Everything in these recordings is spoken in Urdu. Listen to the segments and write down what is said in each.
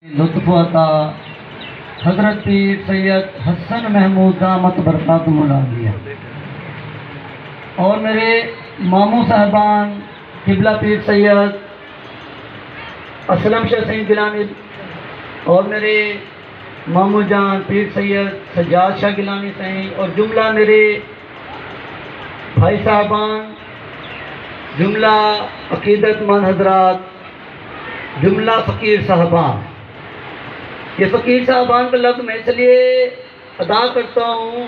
لطف عطا حضرت پیر سید حسن محمود دامت برکاتہم العالیہ اور میرے ماموں صاحبان قبلہ پیر سید اسلم شاہ سین گیلانی اور میرے ماموں جان پیر سید سجاد شاہ گیلانی سین اور جملہ میرے بھائی صاحبان، جملہ عقیدت مند حضرات، جملہ فقیر صاحبان. یہ فقیر صاحبان کا لفظ میں اس لیے ادا کرتا ہوں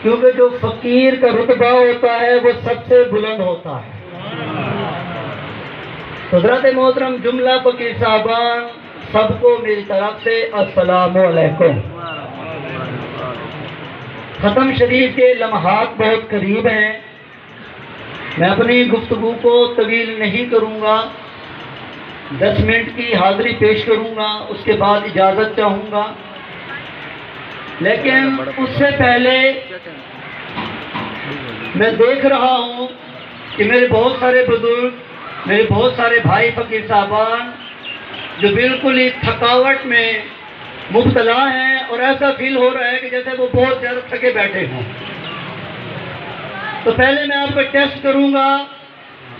کیونکہ جو فقیر کا رتبہ ہوتا ہے وہ سب سے بلند ہوتا ہے. حضرت محترم جملہ فقیر صاحبان سب کو میری طرف سے السلام علیکم. ختم شریف کے لمحات بہت قریب ہیں. میں اپنی گفتگو کو طویل نہیں کروں گا، 10 منٹ کی حاضری پیش کروں گا، اس کے بعد اجازت چاہوں گا. لیکن اس سے پہلے میں دیکھ رہا ہوں کہ میرے بہت سارے بزرگ، میرے بہت سارے بھائی فقیر صاحبان جو بالکل ہی تھکاوٹ میں مبتلا ہیں اور ایسا فیل ہو رہا ہے کہ جیسے وہ بہت زیادہ تھکے بیٹھے ہوں. تو پہلے میں آپ کو ٹیسٹ کروں گا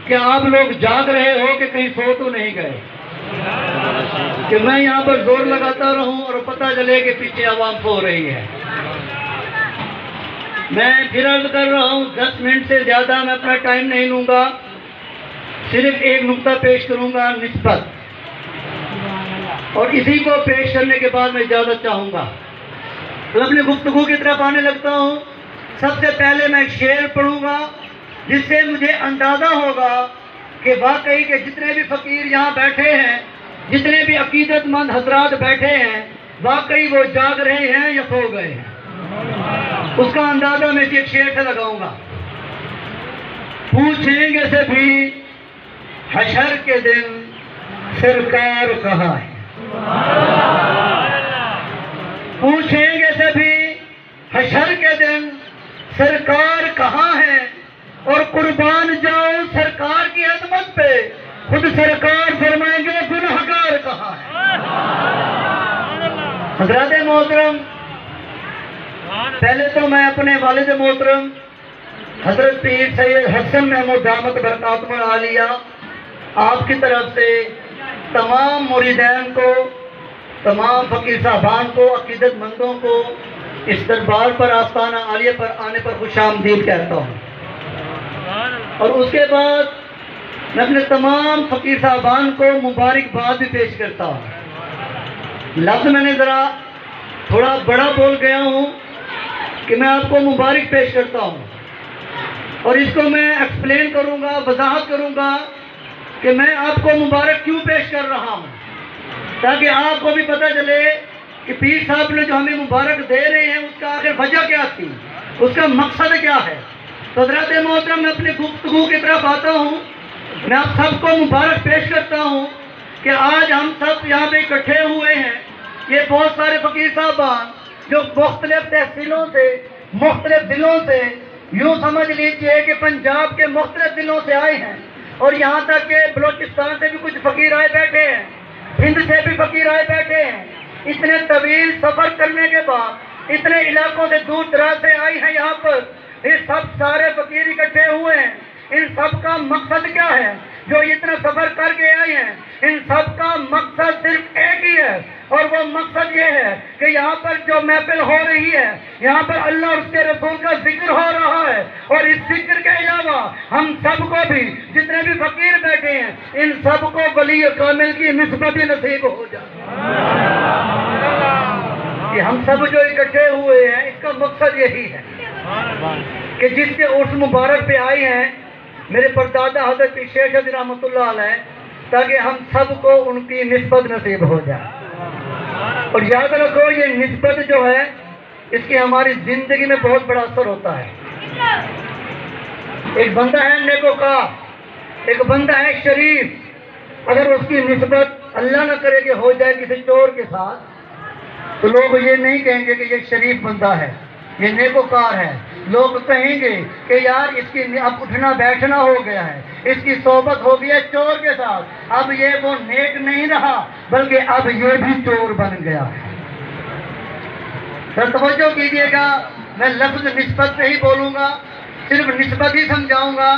کہ آپ لوگ جاگ رہے ہو کہ کہیں سو تو نہیں گئے، کہ میں یہاں پر زور لگاتا رہوں اور پتہ چلے کہ پیچھے عوام سو رہی ہے. میں پھر عرض کر رہا ہوں 10 منٹ سے زیادہ میں اپنا ٹائم نہیں لوں گا، صرف ایک نقطہ پیش کروں گا، نسبت، اور اسی کو پیش کرنے کے بعد میں اجازت چاہوں گا. تو اپنی گفتگو کی طرف آنے لگتا ہوں. سب سے پہلے میں ایک شعر پڑھوں گا جس سے مجھے اندازہ ہوگا کہ واقعی کہ جتنے بھی فقیر یہاں بیٹھے ہیں، جتنے بھی عقیدت مند حضرات بیٹھے ہیں، واقعی وہ جاگ رہے ہیں یا سو گئے ہیں. اس کا اندازہ میں ایک شعر سے لگاؤں گا. پوچھیں گے سے بھی حشر کے دن سرکار کہاں ہے، پوچھیں گے سے بھی حشر کے دن سرکار کہاں ہے، اور قربان جاؤ سرکار کی عظمت پہ، خود سرکار فرمائیں گے گنہگار کہاں ہے. حضرات محترم، پہلے تو میں اپنے والد محترم حضرت پیر سید حسن محمود دامت برکاتہم العالیہ آپ کی طرف سے تمام مریدین کو، تمام فقیر صاحبان کو، عقیدت مندوں کو اس دربار پر، آستانہ عالیہ پر آنے پر خوش آمدید کہتا ہوں. اور اس کے بعد میں اپنے تمام فقیر صاحبان کو مبارکباد بھی پیش کرتا ہوں. لفظ میں نے ذرا تھوڑا بڑا بول گیا ہوں کہ میں آپ کو مبارک پیش کرتا ہوں، اور اس کو میں ایکسپلین کروں گا، وضاحت کروں گا کہ میں آپ کو مبارک کیوں پیش کر رہا ہوں، تاکہ آپ کو بھی پتہ چلے کہ پیر صاحب نے جو ہمیں مبارک دے رہے ہیں اس کا آخر وجہ کیا تھی، اس کا مقصد کیا ہے. تو حضرات محترم، میں اپنی گفتگو کی طرف آتا ہوں. میں آپ سب کو مبارک پیش کرتا ہوں کہ آج ہم سب یہاں پہ اکٹھے ہوئے ہیں. یہ بہت سارے فقیر صاحبان جو مختلف تحصیلوں سے، مختلف ضلعوں سے، یوں سمجھ لیجئے کہ پنجاب کے مختلف ضلعوں سے آئے ہیں، اور یہاں تک کہ بلوچستان سے بھی کچھ فقیر آئے بیٹھے ہیں، ہند سے بھی فقیر آئے بیٹھے ہیں. اتنے طویل سفر کرنے کے بعد اتنے علاقوں سے دور دراز سے آئی ہیں یہاں پر. یہ سب سارے فقیر اکٹھے ہوئے ہیں. ان سب کا مقصد کیا ہے جو اتنا سفر کر کے آئے ہیں؟ ان سب کا مقصد صرف ایک ہی ہے، اور وہ مقصد یہ ہے کہ یہاں پر جو محفل ہو رہی ہے، یہاں پر اللہ اور اس کے رسول کا ذکر ہو رہا ہے، اور اس ذکر کے علاوہ ہم سب کو بھی، جتنے بھی فقیر بیٹھے ہیں، ان سب کو ولی کامل کی نسبت نصیب ہو جائے. کہ ہم سب جو اکٹھے ہوئے ہیں اس کا مقصد یہی ہے کہ جس کے عرس مبارک پہ آئے ہیں میرے پردادا حضرت پیر شیخ عزیز رحمۃ اللہ علیہ، تاکہ ہم سب کو ان کی نسبت نصیب ہو جائے. اور یاد رکھو یہ نسبت جو ہے اس کی ہماری زندگی میں بہت بڑا اثر ہوتا ہے. ایک بندہ ہے نیکوکار، ایک بندہ ہے شریف، اگر اس کی نسبت اللہ نہ کرے کہ ہو جائے کسی چور کے ساتھ، تو لوگ یہ نہیں کہیں گے کہ یہ شریف بندہ ہے. یہ نیکوکار ہے. لوگ کہیں گے کہ یار اس کی اب اٹھنا بیٹھنا ہو گیا ہے, اس کی صحبت ہو گئی ہے چور کے ساتھ, اب یہ وہ نیک نہیں رہا بلکہ اب یہ بھی چور بن گیا ہے. توجہ کیجیے گا, میں لفظ نسبت سے ہی بولوں گا, صرف نسبت ہی سمجھاؤں گا,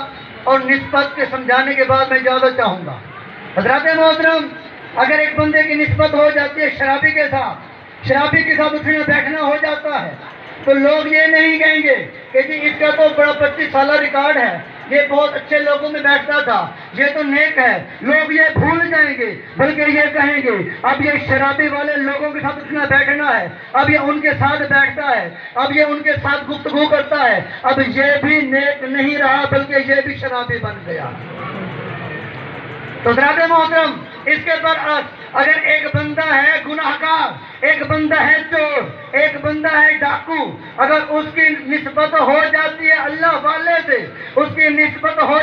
اور نسبت کے سمجھانے کے بعد میں اجازت چاہوں گا. حضرات محترم, اگر ایک بندے کی نسبت ہو جاتی ہے شرابی کے ساتھ اٹھنا بیٹھنا ہو جاتا ہے, تو لوگ یہ نہیں کہیں گے کہ جی اس کا تو بڑا 25 سالہ ریکارڈ ہے, یہ بہت اچھے لوگوں میں بیٹھتا تھا, یہ تو نیک ہے. لوگ یہ بھول جائیں گے, بلکہ یہ کہیں گے اب یہ شرابی والے لوگوں کے ساتھ اٹھنا بیٹھنا ہے, اب یہ ان کے ساتھ بیٹھتا ہے, اب یہ ان کے ساتھ گفتگو کرتا ہے, اب یہ بھی نیک نہیں رہا بلکہ یہ بھی شرابی بن گیا. تو حضرات محترم, اس کے برعکس اگر ایک بندہ ہے گناہگار, ایک بندہ ہے چور, ایک بندہ ہے ڈاکو, اگر اس کی نسبت ہو جاتی ہے اللہ والے سے, اس کی نسبت ہو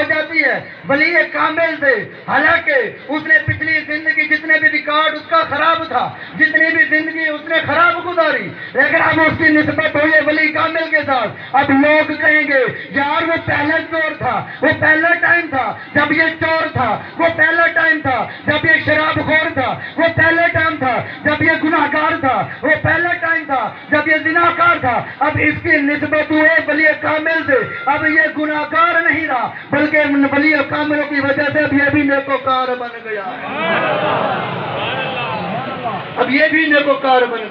جاتی ہے ولی کامل سے, حالانکہ اس نے پچھلی زندگی جتنے بھی ریکارڈ اس کا خراب تھا, جتنی بھی زندگی اس نے خراب گزاری, لیکن اب اس کی نسبت ہوئی ہے ولی کامل کے ساتھ, اب لوگ کہیں گے یار وہ پہلا چور تھا, وہ پہلا ٹائم تھا جب یہ چور تھا, وہ پہلا ٹائم تھا جب یہ شراب خور تھا, وہ پہلا ٹائم تھا جب یہ گناہگار تھا, وہ پہلا ٹائم تھا جب یہ زناکار تھا. اب اس کی نسبت ہوئے ولی کامل سے, اب یہ گناہگار نہیں رہا بلکہ ولی کامل کی وجہ سے اب یہ بھی نیکوکار بن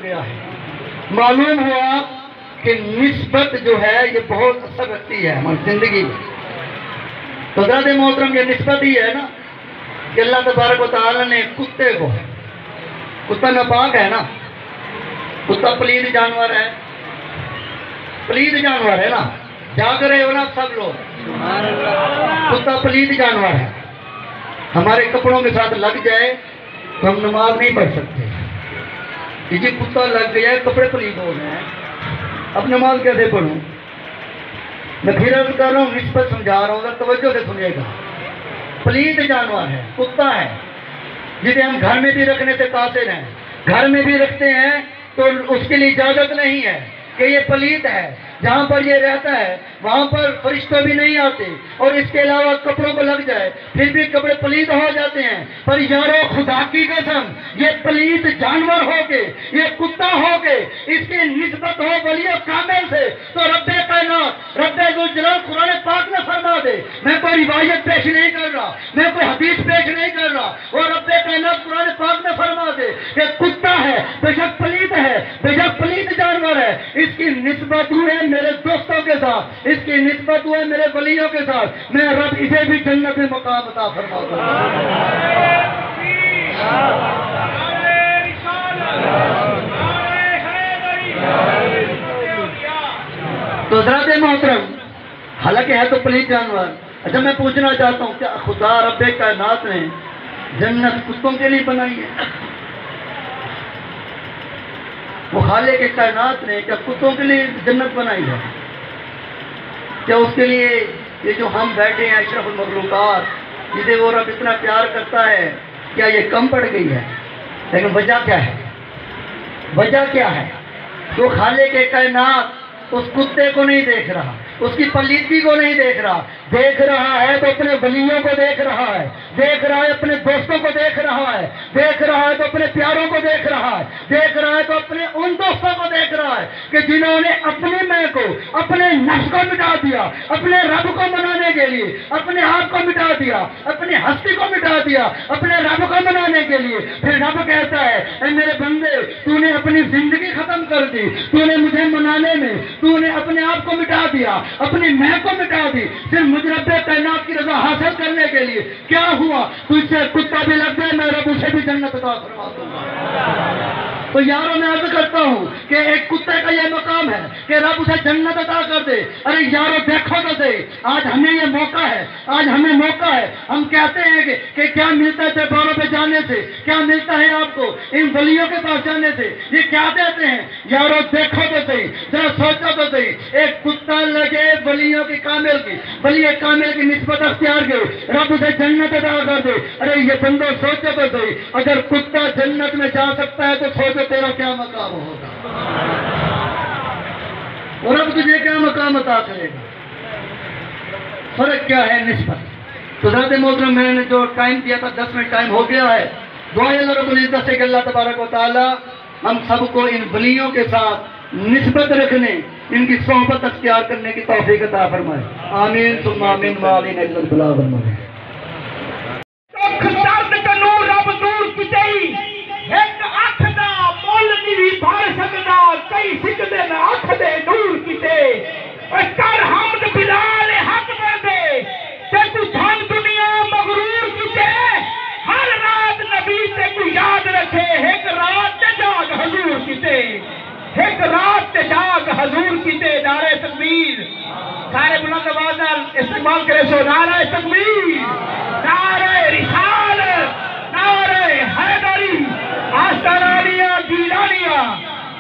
گیا ہے. معلوم ہوا کہ نسبت جو ہے یہ بہت اثر رکھتی ہے ہماری زندگی میں. تو حضرات محترم, یہ نسبت ہی ہے نا کہ اللہ تبارک و تعالیٰ نے کتے کو, کتا ناپاک ہے نا, کتا پلید جانور ہے نا, جاگ رہے ہو نا سب لوگ, کتا پلید جانور ہے. ہمارے کپڑوں کے ساتھ لگ جائے تو ہم نماز نہیں پڑھ سکتے. جی کتا لگ گیا ہے, کپڑے پلید ہو گئے ہیں, اب نماز کیسے پڑھوں؟ میں پھر عرض کر رہا ہوں, نسبت سمجھا رہا ہوں, توجہ سے سنیے گا. پلید جانور ہے, کتا ہے, جسے ہم گھر میں بھی رکھنے سے قاصر ہیں, گھر میں بھی رکھتے ہیں تو اس کے لیے اجازت نہیں ہے کہ یہ پلید ہے. جہاں پر یہ رہتا ہے وہاں پر فرشتوں بھی نہیں آتے, اور اس کے علاوہ کپڑوں کو لگ جائے پھر بھی کپڑے پلید ہو جاتے ہیں. پر یارو خدا کی قسم, یہ پلید جانور ہو کے, یہ کتا ہو کے, اس کی نسبت ہو ولی کامل سے, تو رب کائنات, رب ذوالجلال قرآن پاک میں فرما دے, میں کوئی روایت پیش نہیں کر رہا, میں کوئی حدیث پیش نہیں کر رہا, اور رب کائنات قرآن پاک میں فرما دے کہ کتا ہے بے شک پلید ہے, بے شک پلید جانور ہے, اس کی نسبت ہوئے میرے دوستوں کے ساتھ, اس کی نسبت ہوئے میرے ولیوں کے ساتھ, میں رب اسے بھی جنت میں مقام عطا فرماتا ہوں. تو حضرات محترم, حالانکہ ہے تو پلید جانور. اچھا میں پوچھنا چاہتا ہوں, کیا خدا رب کائنات نے جنت کتوں کے لیے بنائی ہے؟ وہ خالق کائنات نے کیا کتوں کے لیے جنت بنائی ہے؟ کیا اس کے لیے یہ جو ہم بیٹھے ہیں اشرف المخلوقات, جسے وہ رب اتنا پیار کرتا ہے, کیا یہ کم پڑ گئی ہے؟ لیکن وجہ کیا ہے؟ جو خالق کائنات اس کتے کو نہیں دیکھ رہا, اس کی پلیدگی کو نہیں دیکھ رہا, دیکھ رہا ہے تو اپنے ولیوں کو دیکھ رہا ہے, دیکھ رہا ہے اپنے دوستوں کو دیکھ رہا ہے, دیکھ رہا ہے تو اپنے پیاروں کو دیکھ رہا ہے, دیکھ رہا ہے تو اپنے ان دوستوں کو دیکھ رہا ہے کہ جنہوں نے اپنی میں کو, اپنے نفس کو مٹا دیا, اپنے رب کو منانے کے لیے, اپنے آپ کو مٹا دیا, اپنی ہستی کو مٹا دیا, اپنے رب کو منانے کے لیے. پھر رب کہتا ہے, اے میرے بندے, تو نے اپنی زندگی ختم کر دی, تو نے مجھے منانے میں تو نے اپنے آپ کو مٹا دیا, اپنی میں کو مٹا دی, صرف مجھ رب کائنات کی رضا حاصل کرنے کے لیے. کیا ہوا؟ تجھ سے کتا بھی لگ جائے میں رب اسے بھی جنت عطا فرما دوں گا. تو یاروں میں عرض کرتا ہوں کہ ایک کتے کا یہ مقام ہے کہ رب اسے جنت عطا کر دے. ارے یاروں دیکھو تو صحیح, آج ہمیں یہ موقع ہے, آج ہمیں موقع ہے. ہم کہتے ہیں کہ کیا ملتا ہے درباروں پہ جانے سے, کیا ملتا ہے آپ کو ان ولیوں کے پاس جانے سے, یہ کیا دیتے ہیں؟ یاروں دیکھو تو صحیح, ذرا سوچو تو صحیح. ایک کتا لگے ولیوں کی کامل کی, ولی کامل کی نسبت اختیار کرے, رب اسے جنت عطا کر دے. ارے یہ بندو سوچو تو صحیح, اگر کتا جنت میں جا سکتا ہے تو سوچو تیرا کیا مقام ہوگا. اور اب تجھے کیا مقام عطا کرے گا؟ فرق کیا ہے نسبت؟ تو حضرت محترم میں نے جو ٹائم دیا تھا 10 منٹ ٹائم ہو گیا ہے. دعائیں اللہ رب العزت سے کہ اللہ تبارک و تعالی ہم سب کو ان ولیوں کے ساتھ نسبت رکھنے، ان کی صحبت اختیار کرنے کی توفیق عطا فرمائے. آمین ثم آمین. وعلین الا البلاغ المبین. رب دور کتئی ایک اکھ دا مول نہیں بھی بھر سکدا، کئی سکدے نہ اکھ دے نور کتے. کر حمد بلال حق دے تے تو دھن دنیا مغرور کتے. ہر رات نبی تے کو یاد رکھے، ایک رات تے جاگ حضور کتے، ایک رات تے جاگ حضور کتے. نعرہ تکبیر. سارے بلند آواز نال استعمال کرے سو نعرہ تکبیر، نعرہ رسالت، نعرہ حیدری، آستانیہ گیلانیہ،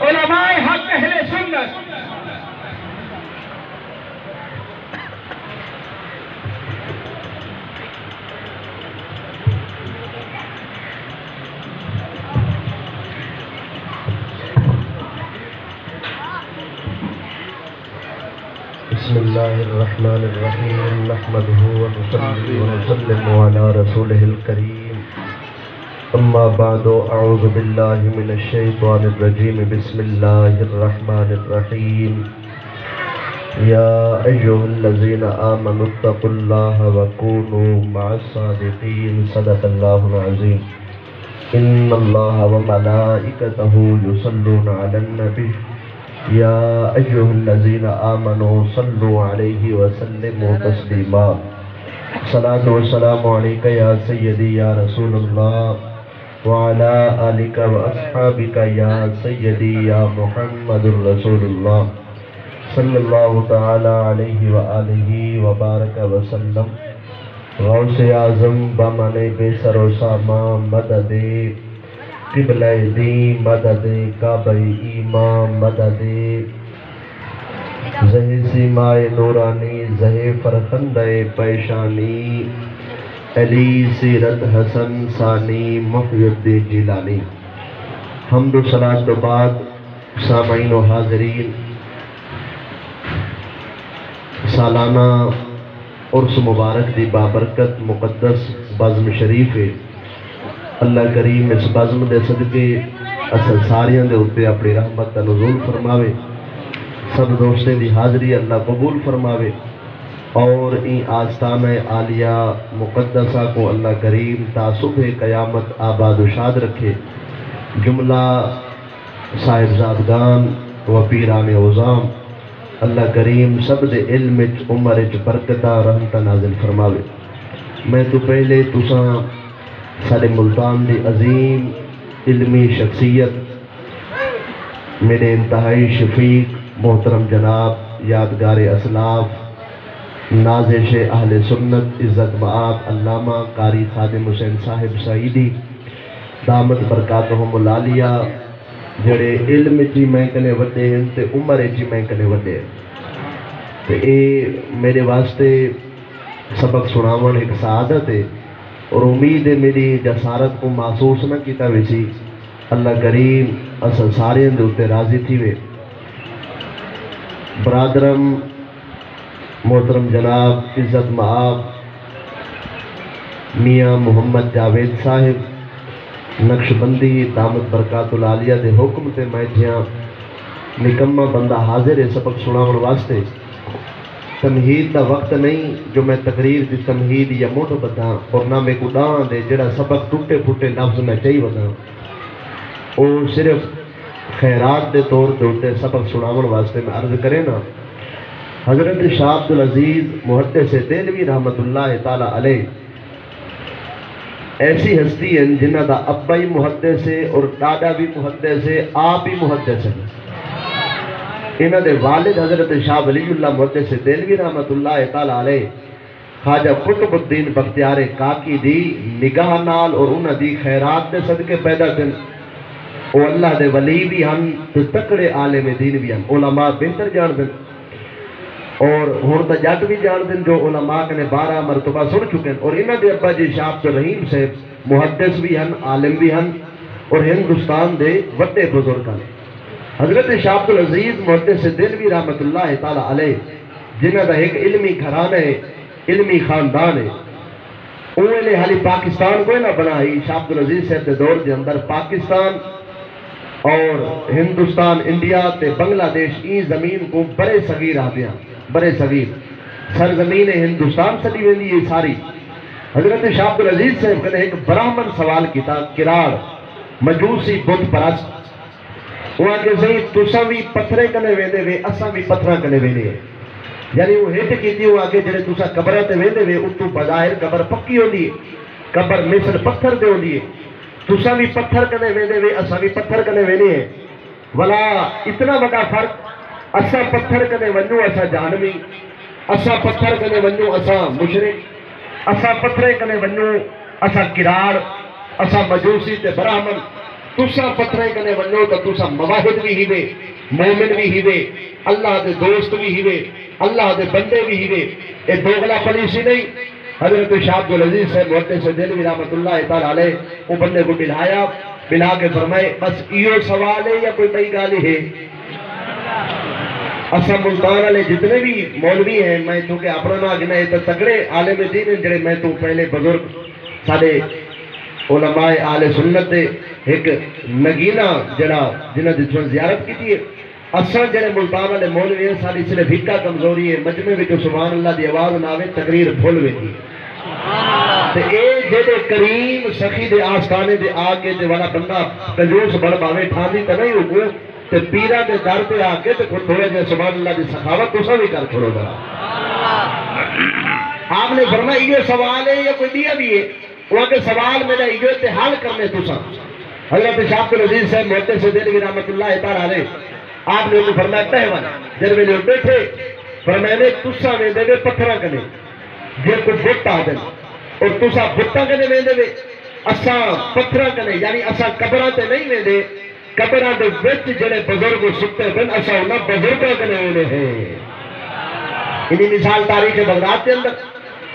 علماء حق اہل سنت. بسم اللہ الرحمن الرحیم. نحمده ونصلي ونسلم على رسوله الكريم. اما بعد، اعوذ باللہ من الشیطان الرجیم. بسم اللہ الرحمن الرحیم. یا ایھا الذین آمنوا اتقوا اللہ وکونوا مع الصادقین. صدق اللہ العظیم. ان اللہ وملائکتہ یصلون علی النبی یا ایھا الذین آمنوا صلوا علیہ وسلموا تسلیما. صلاۃ والسلام علیک یا سیدی یا رسول اللہ وعلی آلک واصحابک یا سیدی یا محمد رسول اللہ صلی اللہ تعالی علیہ وآلہ وبارک وسلم. غوث اعظم بامانے بے سر و سامان مدد قبلہ دین مدد کعبہ ایمان مدد زہی سیمائے نورانی زہی فرخندہ پیشانی علی سیرت حسن ثانی محی الدین جیلانی. حمد و صلاۃ و بعد سامعین و حاضرین، سالانہ عرس مبارک دی بابرکت مقدس بزم شریف ہے. اللہ کریم اس بزم دے صدقے اصل ساریاں دے اوپر اپنی رحمت کا نزول فرماوے. سب دوستیں دی حاضری اللہ قبول فرماوے اور این آستانہ عالیہ مقدسہ کو اللہ کریم تا صبح قیامت آباد و شاد رکھے. جملہ صاحبزادگان و پیران عظام اللہ کریم سب دے علم عمر برکتہ رحمتہ نازل فرماوے. میں تو پہلے تساں سارے ملتان دی عظیم علمی شخصیت میرے انتہائی شفیق محترم جناب یادگار اسلاف نازش اہل سنت عزت مآب علامہ قاری خادم حسین صاحب سعیدی دامت برکاتہم العالیہ جڑے علم چی میں کنے وڈے ہیں تے عمر چی میں کنے وڈے ہیں. تے اے میرے واسطے سبق سناون ایک سعادت ہے اور امید ہے میری جسارت کو محسوس نہ کیتا ویسی. اللہ کریم اصل سارے دے اتے راضی تھی وے. برادرم محترم جناب عزت مآب میاں محمد جاوید صاحب نقش بندی دامت برکات العالیہ دے حکم تے میں تھیاں نکمہ بندہ حاضر ہے سبق سناون واسطے. تمہید دا وقت نہیں جو میں تقریر دی تمہید یا موٹو بدھاں اور نہ میں کو ڈان دے جڑا سبق ٹوٹے پھوٹے لفظ میں چاہی بدھاں. اور صرف خیرات دے طور دوتے سبق سناون واسطے میں عرض کرے نا. حضرت شاہ عبدالعزیز محدث دہلوی رحمت اللہ تعالی علیہ ایسی ہستی ہیں جنہ دا ابا ہی محدث ہے اور دادا بھی محدث ہے، آپ بھی محدث ہیں. انہاں دے والد حضرت شاہ ولی اللہ محدث دہلوی رحمت اللہ تعالی علیہ خواجہ قطب الدین بختیار کاکی دی نگاہ نال اور انہاں دی خیرات دے صدقے پیدا تھن. او اللہ دے ولی بھی ہن تے تکڑے عالم دین بھی ہن. علماء بہتر جان دن اور ہن تا جٹ بھی جان دن جو علماء نے 12 مرتبہ سن چکے ہیں. اور انہاں دے ابا جی شاہ عبد الرحیم صاحب محدث بھی ہن، عالم بھی ہن اور ہندوستان دے وڈے بزرگ ہیں. حضرت شاہ عبد العزیز محدث دہلوی رحمت اللہ تعالی علیہ جنہ دا ایک علمی گھرانہ ہے، علمی خاندان ہے، انہوں نے حالی پاکستان کو نہ بنائی. شاہ عبد العزیز صاحب کے دور کے اندر پاکستان اور ہندوستان، انڈیا تے بنگلہ دیش ای زمین کو بڑے صغیر آدھیاں، بڑے صغیر سرزمین ہندوستان سلی ویندی یہ ساری. حضرت شاہ عبد العزیز صاحب نے ایک براہمن سوال کیتا، کراڑ مجوسی بت پرست. وہاں کے صحیح تساں بھی پتھرے کنے ویندے وے، اساں بھی پتھراں کنے ویندے ہیں. یعنی وہ ہٹ کیتی ہوا کہ جڑے تساں قبراں تے ویندے وے اتوں بظاہر قبر پکی ہوندی ہے، قبر مثل پتھر تے ہوندی ہے. تساں بھی پتھر کنے ویندے وے، اساں بھی پتھر کنے ویندے ہیں. ولا اتنا بڑا فرق، اساں پتھر کنے ونجو اساں جہنمی، اساں پتھر کنے ونجو اساں مشرک، اساں پتھرے کنے ونجو اساں کراڑ، اساں مجوسی تے براہمن. تساں پتھرے کنے ونجو تو تساں مواحد بھی ہیوے، مومن بھی ہیوے، اللہ دے دوست بھی ہیوے، اللہ دے بندے بھی ہیوے. اے دوغلا پلیسی نہیں. حضرت شاہ عبد العزیز صاحب محدث دہلوی رحمت اللہ تعالی علیہ وہ بندے کو بلایا، بلا کے فرمائے بس ایو سوال ہے یا کوئی نئی گالی ہے؟ اساں ملتان والے جتنے بھی مولوی ہیں، میں چونکہ اپنا نا گنا ہے تو تگڑے عالم دین ہیں جڑے میں تو پہلے بزرگ سارے علماء اہل سنت دے ایک نگینہ جڑا جنہ دی زیارت کی ہے. اساں جڑے ملتان والے مولوی ہیں ساری صرف ہکا کمزوری ہے، مجمع وچ سبحان اللہ دی آواز نہ آوے تقریر بھول ویندی. تے اے جڑے کریم سخی دے آستانے دے آ کے تے والا بندہ کنجوس بڑ باوے ٹھاندی تے نہیں ہوگو تے پیرا دے در تے آ کے تے تھوڑے جے سبحان اللہ دی سخاوت تساں بھی کر چھوڑو ذرا. آپ نے فرمایا یہ سوال ہے یا کوئی دیا بھی ہے؟ وہاں کے سوال میرا یہ تے حل کرنے تساں. حضرت شاہ عبد العزیز صاحب محدث دہلوی رحمت اللہ تعالی علیہ آپ نے انہوں فرمایا پہوانا جب میں نے بیٹھے فرمایا نے تساں ویندے وے پتھراں کنے جے کوئی بت آ دین اور تساں بتاں کنے ویندے وے، اساں پتھراں کنے یعنی اساں قبراں تے نہیں ویندے، قبراں دے وچ جڑے بزرگ ستے پن اساں انہاں بزرگاں کنے ہونے ہیں. انہی مثال تاریخ بغداد کے اندر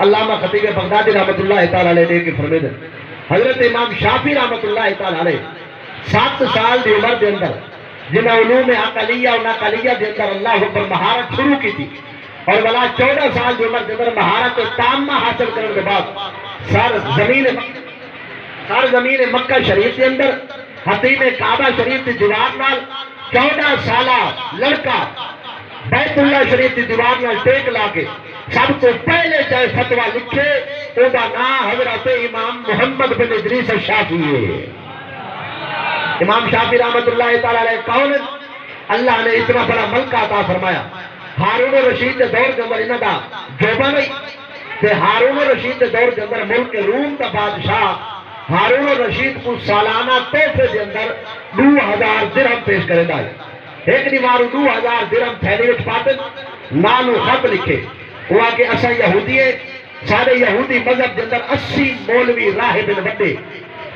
علامہ خطیب بغدادی رحمت اللہ تعالی علیہ نے کے فرمائے حضرت امام شافعی رحمت اللہ تعالی علیہ 7 سال دی عمر دے اندر جنہاں علوم عقلیہ و نقلیہ دے اندر اللہ اکبر مہارت شروع کی تھی اور بلا 14 سال دی عمر دے اندر مہارت تامہ حاصل کرنے کے بعد سر زمین مکہ شریف کے اندر حتیم کعبہ شریف کی دیوار نال 14 سالہ لڑکا بیت اللہ شریف کی دیوار نال ٹیک لا کے سب تو پہلے جائے فتوہ لکھے او دا نام حضرت امام محمد بن ادریس الشافعی ہے. امام شافعی رحمت اللہ تعالی علیہ کون؟ اللہ نے اتنا بڑا ملک عطا فرمایا. ہارون الرشید کے دور کے اندر انہاں دا جوبا نہیں تے ہارون الرشید کے دور کے اندر ملک روم کا بادشاہ ہارون الرشید کو سالانہ تحفے کے اندر 2000 درہم پیش کرے گا. ایک دیوارو 2000 درہم تھیلی وچ پاتے نالو خط لکھے وہ آگے اسا یہودی ہے سارے یہودی مذہب کے اندر 80 مولوی راہب بڑے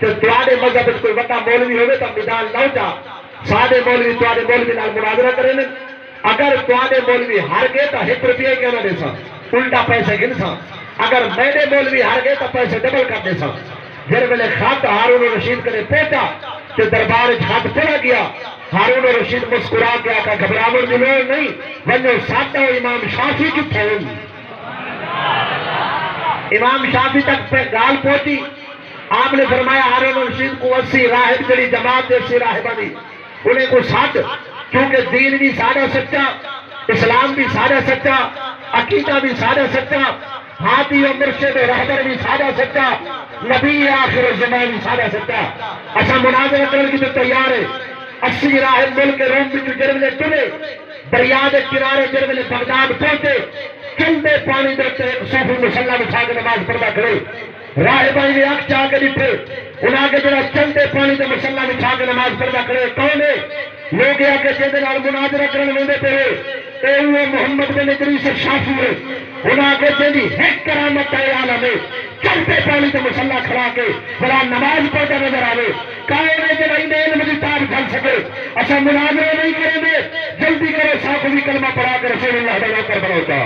تو تواڈے مذہب کوئی وڈا مولوی ہوئے تو میدان لاؤ جا سارے مولوی تواڈے مولوی نال مناظرہ کریں. اگر تواڈے مولوی ہار گئے تو 1 روپیہ کیوں نہ دے سا الٹا پیسے گن سا، اگر میرے مولوی ہار گئے تو پیسے ڈبل کر دے سا. جب ویلے خط ہارون الرشید کنے پہنچا تو دربار خط پڑا گیا. ہارون الرشید مسکرا کے آقا گھبراہٹ دی لوڑ نہیں ونجو ساتھ امام شافعی کتھے ہوئی. امام شافعی تک گال پہنچی. آپ نے فرمایا ہارون الرشید کو 80 راہب جڑی جماعت 80 راہبہ دی انہیں کو ساتھ کیونکہ دین بھی سارا سچا، اسلام بھی سارا سچا، عقیدہ بھی سارا سچا، ہاتھی و مرشد و رہبر بھی سارا سچا، نبی آخر الزمان بھی سارا سچا. اچھا مناظرہ کرنے کی تو تیار ہے. 80 راہب ملک روم بھی جرملے چلے دریا دے کنارے جرملے بغداد پہنچے چلتے پانی دیتے صوفی مسلح بچھا کے نماز پڑھتا کھڑے. راہبائی نے آنکھ چاہ کے دیتے انہاں کے جڑا چلتے پانی دے مسلح بچھا کے نماز پڑھتا کھڑے کون ہے؟ لوگ آ کے جیدے نال مناظرہ کرنے ویندے پے اے ہوئے محمد بن ادریس الشافعی ہے. انہاں کے جیدی ایک کرامت ہے عالم ہے چلتے پانی دے مسلح کھڑا کے بڑا نماز پڑھتا نظر آوے کائے نے جڑا انہیں علم دی تاب کھل سکے. اچھا مناظرہ نہیں کریں گے جلدی کرو ساتھ بھی کلمہ پڑھا کے رسول اللہ بنا کر بنوتا.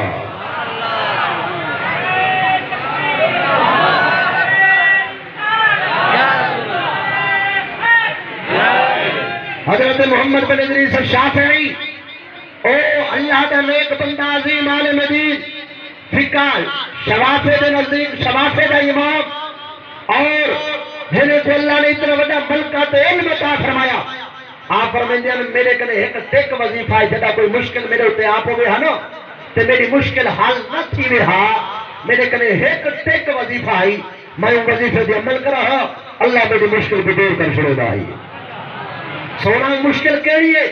حضرت محمد بن ادریس الشافعی او اللہ دا نیک بندہ عظیم عالم دین فقہ شوافع دے نزدیک شوافع دا امام اور جنہیں کو اللہ نے اتنا بڑا ملکہ تے علم عطا فرمایا آپ فرمائیں میرے کنے ایک ٹیک وظیفہ ہے جدا کوئی مشکل میرے ہوتے آپ ہوئے ہاں نا تے میری مشکل حل نہ تھی رہا میرے کنے ایک ٹیک وظیفہ ہے میں ان وظیفے دے عمل کر رہا اللہ میری مشکل کو دور کر چھوڑے دا ہے سونا مشکل کیڑی ہے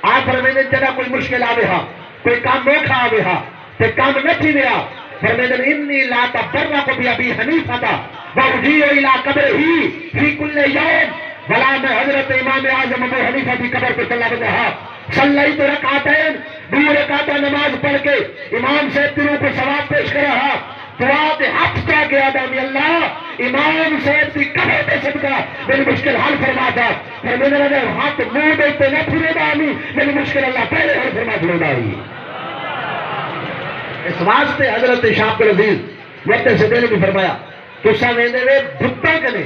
آپ فرمائیں جدا کوئی مشکل آوے ہاں کوئی کام موکھا آوے ہاں تے کام نہ تھی رہا فرمائیں انی لا تبرق بی ابی حنیفہ وَأُجِيرُ إِلَىٰ قَبْرِهِ فِي كُلِّ يَوْمٍ بلا میں حضرت امام اعظم ابو حنیفہ کی قبر پہ چلا گیا صلیت رکعتین 2 رکعت نماز پڑھ کے امام سے تیروں کو ثواب پیش کر رہا دعا تے حق کیا کہ آدمی اللہ امام صاحب کی قبر پہ صدقہ میری مشکل حل فرما تھا پھر میں نے لگا ہاتھ منہ دیتے نہ پھرے دامی میری مشکل اللہ پہلے حل فرما چھوڑ دائی اس واسطے حضرت شاہ عبد العزیز وقت سے دینے بھی فرمایا تو سا ویندے وے بھتا کنے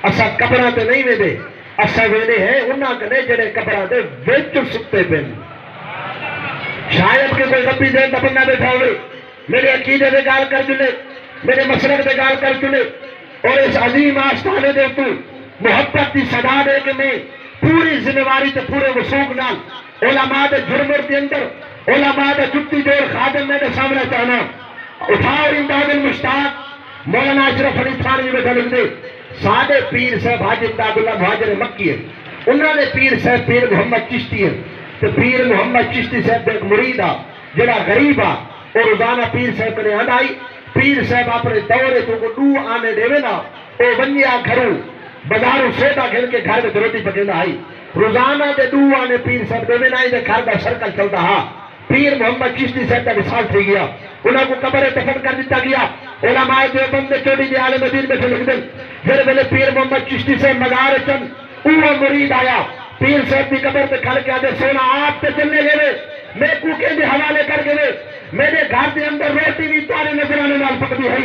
اسا قبرہ تے نہیں ویندے اسا ویندے ہیں انہاں کنے جڑے قبرہ دے وچ ستے پن شاید کہ کوئی ربی دین دا بندہ بیٹھا ہوئے میرے عقیدے دے گال کر چلے میرے مسلک دے گال کر چلے اور اس عظیم آستانے دے تو محبت دی صدا دے کہ میں پوری ذمہواری تے پورے وسوق نال علماء دے جرمر دے اندر علماء دے جتی جوڑ خادم میں دے سامنے چاہنا اٹھاؤ امداد المشتاق مولانا اشرف علی تھانوی بیٹھا لکھ دے سادے پیر صاحب حاجی امداد اللہ مہاجر مکی ہے انہوں نے پیر صاحب پیر محمد چشتی ہے تو پیر محمد چشتی صاحب ایک مرید آ جڑا غریب آ اور روزانہ پیر صاحب نے آئی پیر صاحب اپنے دورے تو کو دو آنے دے نا او بنیا گھروں بازاروں سودا کھل کے گھر میں روٹی پکینا آئی روزانہ دے دو آنے پیر صاحب دے نا دے گھر دا سرکل چلتا ہاں پیر محمد چشتی صاحب کا وصال تھی گیا انہوں کو قبر دفن کر دیتا گیا علماء دیوبند نے چوڑی دے عالم دین میں لکھ دیں پھر ویلے پیر محمد چشتی سے مزار چند اوہ مرید آیا پیر صاحب کی قبر پہ کھڑ کے آدھے سونا آپ پہ چلنے گئے میں کوکے دے حوالے کر گئے میرے گھر دے اندر روٹی بھی تارے نظر آنے نال پکدی ہے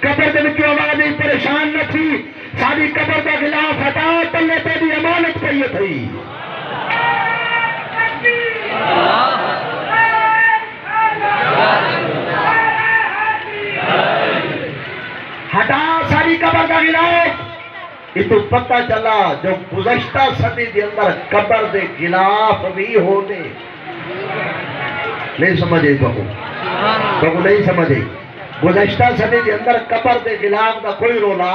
قبر دے وچوں آواز پریشان نہ تھی ساری قبر دا غلاف ہٹا تلے پہ دی امانت پئی تھی ہٹا ساری قبر دا غلاف یہ تو پتہ چلا جو گزشتہ صدی دے اندر قبر دے غلاف بھی ہونے نہیں سمجھے بہو نہیں سمجھے گزشتہ صدی دے اندر قبر دے غلاف دا کوئی رولا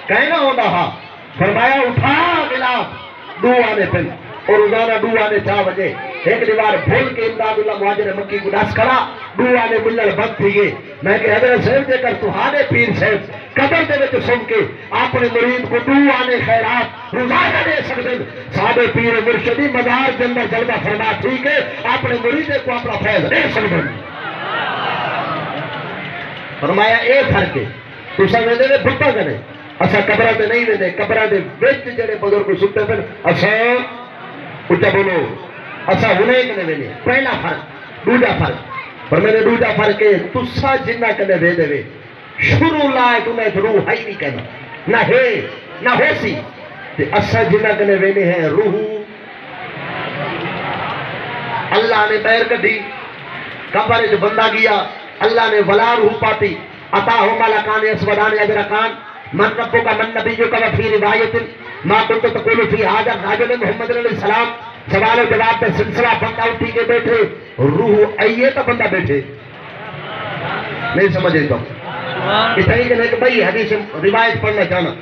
کہنا ہوتا ہاں فرمایا اٹھا غلاف دو آنے پھر اور روزانہ دو آنے 4 بجے ایک دیوار بھول کے امداد اللہ مہاجر مکی کو ڈاس کرا دو آنے ملل بند تھی گئے میں کہ حضرت صاحب دے کر تہانے پیر صاحب قبر دے میں تو سن کے اپنے مرید کو دو آنے خیرات روزانہ دے سکتے صحابہ پیر مرشدی مزار کے اندر جلدہ فرما ٹھیک ہے اپنے مرید کو اپنا فیض دے سکتے فرمایا اے فرق ہے تو سب میں دے بھٹا کرے اسا قبرہ دے نہیں میں دے قبرہ دے وچ جڑے بزرگ سنتے پھر اسا اچھا بولو اسا ہونے کنے ویلے پہلا فرق دوجا فرق پر میں نے دوجا فرق ہے تسا جنہ کنے دے دے شروع لائے تمہیں روح ہے نہیں کہنا نہ ہے نہ ہو سی تے اسا جنہ کنے ویلے ہیں روح اللہ نے بیر کٹھی قبر جو بندہ گیا اللہ نے ولا روح پاتی عطا ہو ملکان اسودان اجرکان من ربو کا من نبیو کا وفی روایت ما کنتو تقولو فی حاجر راجل محمد علیہ السلام سوال و جواب پر سلسلہ بندہ اٹھی کے بیٹھے روح آئیے تو بندہ بیٹھے نہیں سمجھے تو اس طریقے کہ بھئی حدیث روایت پڑھنا چاہنا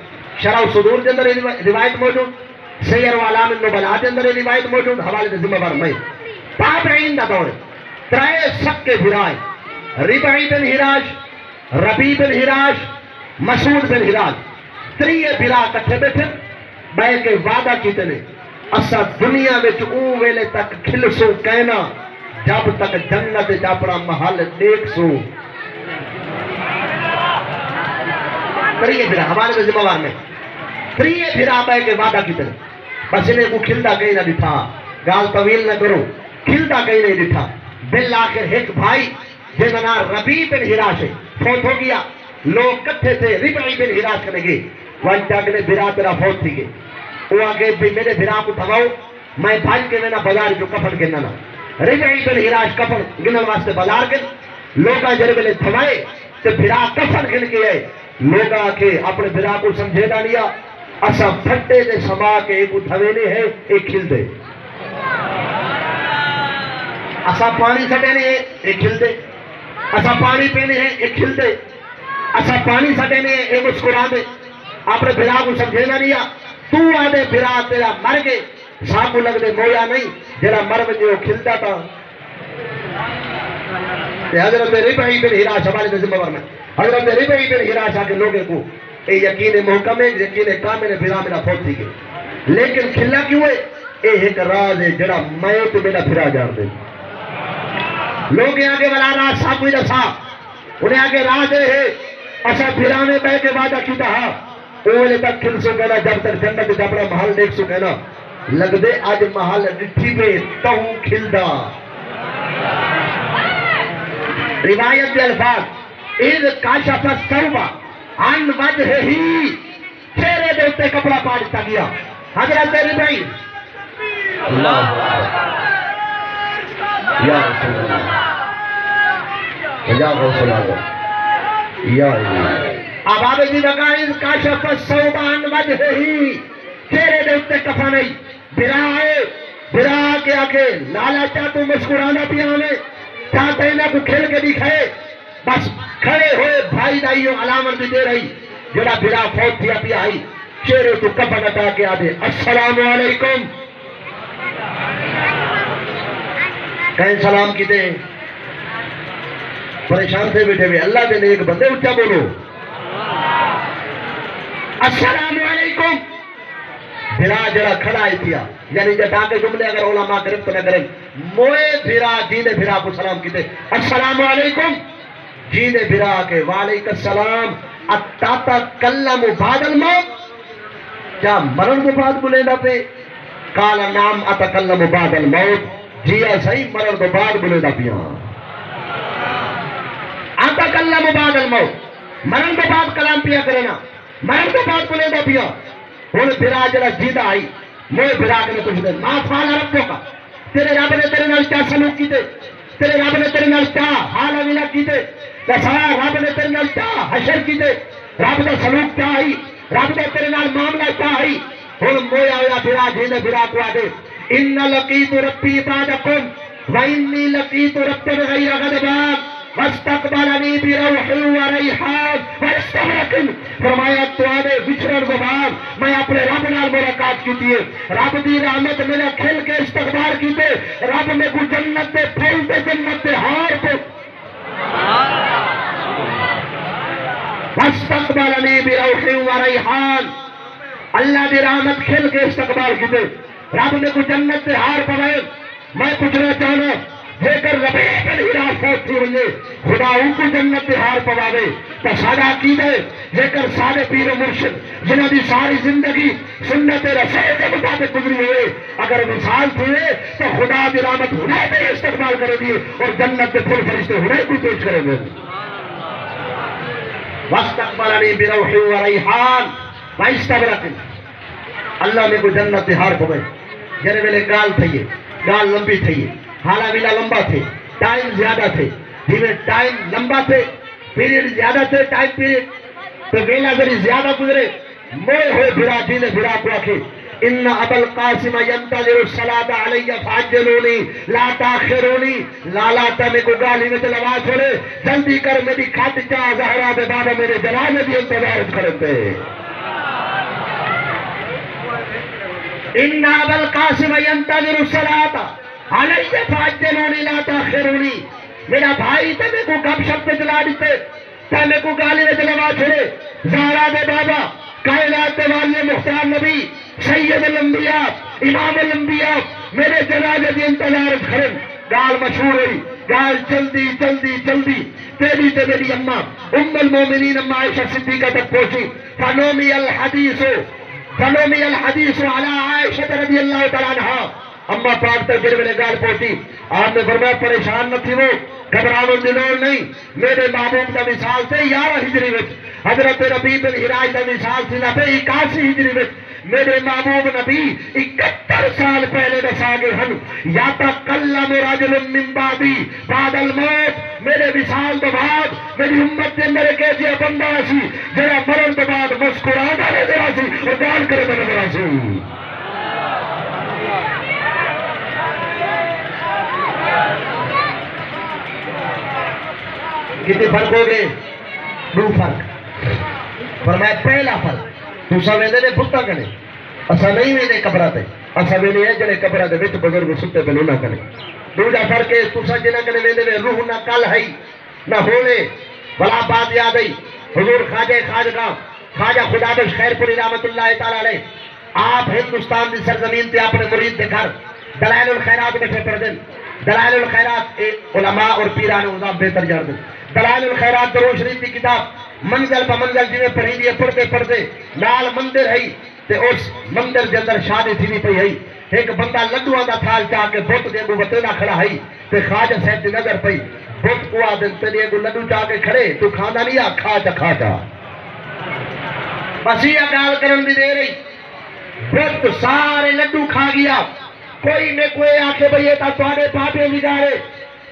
شرح صدور کے اندر روایت موجود سیر و علام النبلاء کے اندر روایت موجود حوالے سے ذمہ بار میں تابعین دا دور ترائے سب کے بھرائے ربعی بن حراش ربی بن حراش مسعود بن حراش تریے بھرا کٹھے بیٹھے بے کے وعدہ کیتے نے اسا دنیا میں اون ویلے تک کھل سو کہنا جب تک جنت جاپڑا محل دیکھ سو تریے بھرا ہمارے میں ذمہ وار میں تریے بھرا بے کے وعدہ کیتے نے بس انہیں کو کھلتا کہیں نہ دٹھا گال طویل نہ کرو کھلتا کہیں نہیں دٹھا بالآخر ایک بھائی جنہا نام ربی بن حراش ہے فوت ہو گیا لوگ کٹھے تھے ربعی بن حراش کرنے گئے وانچہ اگلے بھرا تیرا فوت تھی گئے وہ آگے بھی میرے بھرا کو دھواؤ میں بھائی کے میں بازار جو کفن گننا ربعی بن حراش کفن گنن واسطے بازار گن لوگاں جڑے ویلے تھوائے تے بھرا کفن گن کے آئے لوگاں کے اپنے بھرا کو سمجھے نہ لیا اسا پھٹے دے سما کے ایک تھوینے ہے ایک کھل دے اسا پانی سٹے نے ایک کھل دے اسا پانی پینے ہیں ایک کھل دے اسا پانی سٹے نے ایک مسکرا دے اپنے بھرا کو سمجھے نہ لیا تو آدھے بھرا تیرا مر گئے سامو لگ دے مویا نہیں جڑا مر وجے وہ کھلتا تھا حضرت ربعی بن حراش ہمارے دے ذمہ میں حضرت ربعی بن حراش آ کے لوگوں کو اے یقین محکم ہے یقین کامل ہے بھرا میرا فوت تھی گئے لیکن کھلا کیوں ہے اے ایک راز ہے جڑا میں تو میرا بھرا جان دے لوگ آگے والا راز صاحب کوئی دسا انہیں آگے راز ہے اچھا بھرا میں بہ کے وعدہ کیتا ہاں اوہلے تک کھل سو کہنا جب تک جنت جب اپنا محل دیکھ سو کہنا لگ دے آج محل ڈٹھی پہ تہوں کھلدا روایت دے الفاظ اذ کاشف الثوب عن وجهه چہرے دے اوتے کپڑا پا دتا گیا حضرت ربعی اللہ یا رسول اللہ یا رسول اللہ یا اللہ اب آبے جی لگا اذ کاشف الثوب عن وجهه چہرے دے اوتے کفن نہیں بھرا آئے بھرا کے آکے لالا چاہ تو مسکرانا پیانے چاہتے ہیں کو کھیل کے دکھائے بس کھڑے ہوئے بھائی دائیوں علامت بھی دے رہی جڑا بھرا فوت تھیا پیا آئی چہرے تو کفن اٹا کے آدھے السلام علیکم کہیں سلام کی دیں پریشان سے بیٹھے ہوئے اللہ دے ایک بندے اچھا بولو السلام علیکم بھرا جڑا کھڑا ہے تھیا یعنی جٹا کے جملے اگر علماء گرفت نہ کریں موئے بھرا جینے بھرا کو سلام کیتے السلام علیکم جینے بھرا کے وعلیکم السلام اتاتا کلم بعد الموت کیا مرن کے بعد بلے نہ پہ کالا نام اتکلم بعد الموت جیا صحیح مرن کے بعد بلے نہ پیا اتکلم بعد الموت مرن کے بعد کلام پیا کرنا مرن کے بعد بلے نہ پیا انہیں بھرا جڑا جیدہ آئی موئے بھرا کے کچھ دے ماں فالا ربوں کا تیرے رب نے تیرے نال کیا سلوک کیتے تیرے رب نے تیرے نال کیا حال اویلا کیتے دسا رب نے تیرے نال کیا حشر کیتے رب نے سلوک کیا آئی رب نے تیرے نال معاملہ کیا آئی ہن مویا ہویا بھرا جینے بھرا کو آدے ان لقیت ربی بعدکم وانی لقیت رب غیر غضبان واستقبلنی بروح وریحان واستبرکن فرمایا تو آدھے وچرن زبان میں اپنے رب نال ملاقات کی دیئے رب دی رحمت میرا کھل کے استقبال کی دے رب میں کو جنت دے پھول دے جنت دے ہار پہ واستقبلنی بروح وریحان اللہ دی رحمت کھل کے استقبال کی دے رب میں کو جنت دے ہار پہ میں پوچھنا چاہنا جے کر ربیع بن حراش فوت تھی ونجے خدا ان کو جنت دے ہار پواوے تو سادہ عقید ہے جے کر سارے پیر و مرشد جنہاں دی ساری زندگی سنت رسول کے مطابق گزری ہوئے اگر مثال تھے تو خدا دی رحمت ہنے پہ استقبال کرے دیئے اور جنت دے پھول فرشتے ہنے کو پیش کرے گئے واستقبلنی بروح وریحان واستبرکن اللہ میں کو جنت دے ہار پوے جنے ویلے گال تھئیے گال لمبی تھئیے حالا ویلا لمبا تھے ٹائم زیادہ تھے جیویں ٹائم لمبا تھے پیریڈ زیادہ تھے ٹائم پیریڈ تو ویلا ذری زیادہ گزرے موئے ہوئے بھرا جینے بھرا کو آکھے ان ابا القاسم ينتظر الصلاة علی فعجلونی لا تاخرونی لالا تا میں کو گالی میں تلوا چھوڑے جلدی کر میری کھٹ چاہ زہرہ دے بابا میرے جلانے بھی انتظار کرتے ان ابا القاسم ينتظر الصلاة علیہ فاجلونی لا تاخرونی میرا بھائی تے میں کو گپ شپ پہ چلا دیتے تے میں کو گالی میں چلوا چھوڑے زہرہ دے بابا کائنات والی مختار نبی سید الانبیاء امام الانبیاء میرے جنازے دی انتظار کرن گال مشہور ہوئی گال جلدی جلدی جلدی تیری تے میری اماں ام المومنین اماں عائشہ صدیقہ تک پہنچی فنومی الحدیث علی عائشہ رضی اللہ تعالیٰ عنہ اماں پاک تک جڑے میرے گال پہنچی آپ نے فرمایا پریشان نہ تھی وہ گھبراؤ دنوں نہیں میرے محبوب کا مثال تھے 11 ہجری وچ حضرت ربیع بن حراش کا مثال تھی نہ 81 ہجری وچ میرے محبوب نبی 71 سال پہلے دا گے ہن یا تکلم رجل من بعدی بعد الموت میرے وصال تو بعد میری امت دے اندر ایک ایسا بندہ سی جڑا مرن تو بعد مسکراتا نظر سی اور گال کرے نظر سی کتنے فرق ہو گئے؟ دو فرق فرمایا پہلا فرق تسا ویندے نے بتاں کنے اسا نہیں ویندے قبراں تے اسا ویندے ہیں جڑے قبراں دے وچ بزرگ ستے پے نہ کنے دوجا فرق ہے تسا جنہاں کنے ویندے نے روح نہ کل ہے نہ ہونے بلا بات یاد آئی حضور خواجہ خدا بخش خیر پوری رحمت اللہ تعالی علیہ آپ ہندوستان کی سرزمین تے اپنے مرید دے گھر دلائل الخیرات بیٹھے پڑھ دیں دلائل الخیرات علماء اور پیران عظام بہتر جان دیں دلائل الخیرات دروش شریف کی کتاب منزل پہ منزل جنہیں پڑھی دیئے پڑھتے لال مندر ہے تے اس مندر کے اندر شادی تھی پئی ہے ایک بندہ لڈو دا تھال چاہ کے بت دے اگوں وتینا کھڑا ہے تے خواجہ صاحب دی نظر پئی بت کو آدن تے اگوں لڈو چاہ کے کھڑے تو کھانا نہیں آ کھا جا بس یہ گال کرن دی دے رہی بت سارے لڈو کھا گیا کوئی نے کوئی آکھے بھئی یہ تواڈے بابے بگاڑے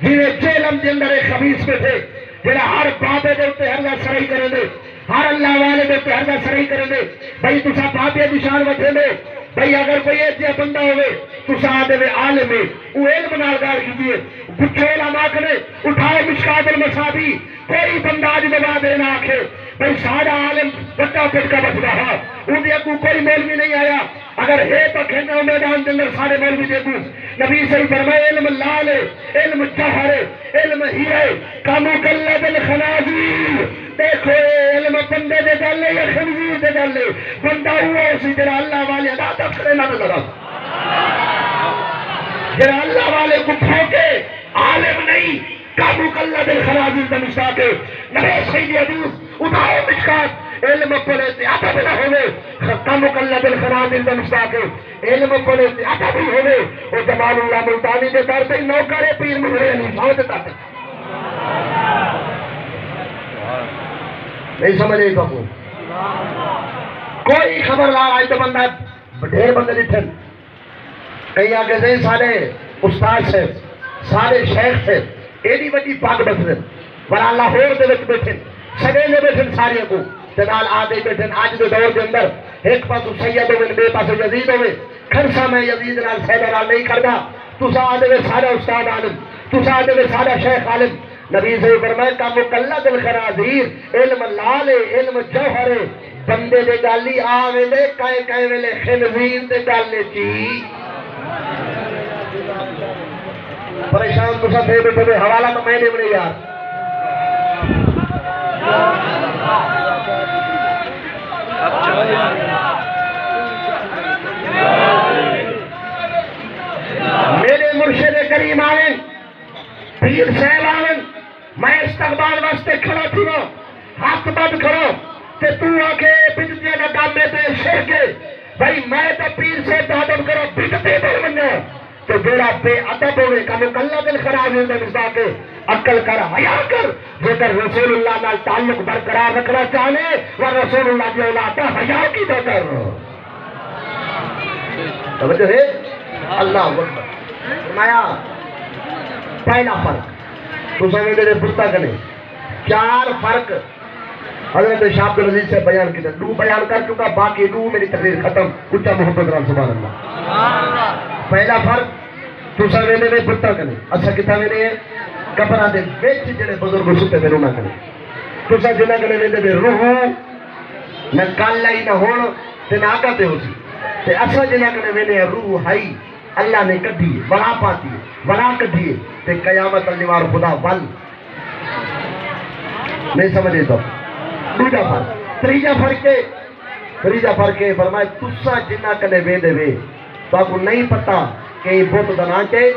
جنہیں جیلم دے اندر ایک خبیث بیٹھے جنہیں ہر بابے دے اوتے ہر سرائی کریں دے ہر اللہ والے دے اوتے ہر سرائی کریں دے بھئی تسا بابے دی شان وٹھے دے بھئی اگر کوئی ایسا بندہ ہوئے تسا آدھے وے عالم ہے وہ علم نال گال کیجئے گچھے علماء کرے اٹھائے مشکات المصابی کوئی بندہ آج دبا دینا آکھے بھئی سارا عالم بچہ پٹ کا بچ رہا ان دے کو کوئی مولوی نہیں آیا اگر ہے تو کھینا میدان دے اندر سارے مولوی دیکھوں نبی صلی فرمائے علم لال ہے علم جہر ہے علم ہی ہے کامو کلہ بالخنازیر دیکھو علم بندے دے ڈالے یا خنزیر دے ڈالے بندہ ہوا اسی جرہ اللہ والے ادا تفسرے نہ نظر جرہ اللہ والے کو پھوکے عالم نہیں کامو کلہ بالخنازیر دا مشتاق ہے نبی سیدی حدیث اٹھائے مشکات علم پڑھے تے عطا بھی نہ ہوئے کامو کلہ بالخنازیر دا مشتاق ہے علم پڑھے تے عطا بھی ہوئے اور جمال اللہ ملتانی دے دار پہ نوکر پیر مہرے نہیں ساؤں دیتا تھا نہیں سمجھے کبھو کوئی خبر لا آئی تو بندہ ڈھیر بندے لٹھن کئی آگے سے سارے استاد سے سارے شیخ سے ایڈی وڈی پاک بسرن ورہ لاہور دے وچ بیٹھن سگیلے بیٹھن سارے کو جنال آدھے بیٹھن آج دے دور دے اندر ایک پاسو سید ہوئے بے پاسو یزید ہوئے کھرسا میں یزید نال سیدہ نال نہیں کردا تسا آدھے وے سارا استاد عالم تسا آدھے وے سارا شیخ عالم نبی سے فرمائے کا مقلد الخنازیر علم لال علم جوہر بندے دے گالی آویلے کائے ویلے خنزیر دے گالے چی پریشان تسا دے بیٹھے دے حوالہ تو میں نے بڑے یار میرے مرشد کریم آئیں پیر صاحب آئیں میں استقبال واسطے کھڑا تھی وہ ہاتھ بند کرو کہ تو آکے بدتیاں کا کام میں تے شرکے بھائی میں تو پیر سے تعدم کرو بدتے پر بننا تو بیڑا بے عدب ہوئے کہ مکلہ دل خراب ہوئے مزا کے عقل کر حیاء کر جو کر رسول اللہ نال تعلق برقرار رکھنا چاہنے و رسول اللہ کی اولاتا حیاء کی تو کر توجہ ہے اللہ اکبر فرمایا پہلا فرق تو سمجھے میرے بستا کرنے چار فرق حضرت شاہ عبدالعزیز سے بیان کی دو بیان کر چکا باقی دو میری تقریر ختم اچھا محمد رام سبحان اللہ پہلا فرق تو سمجھے میرے بستا کرنے اچھا کتا میرے کپڑا دے بیچ جنہیں بزرگ ستے میں رونا کرنے تو سمجھے جنہ کرنے میرے روح نہ کال لائی نہ ہونا تے نہ آگاتے ہو سی تے اچھا جنہ کرنے میرے روح ہائی اللہ نے کدھی بڑا پاتی بڑا کدھی تے قیامت النوار خدا ول نہیں سمجھے تو دوجا فرق تریجا فرق ہے فرمائے تسا جنہ کنے ویندے وے تو آپ کو نہیں پتا کہ یہ بہت دنا کے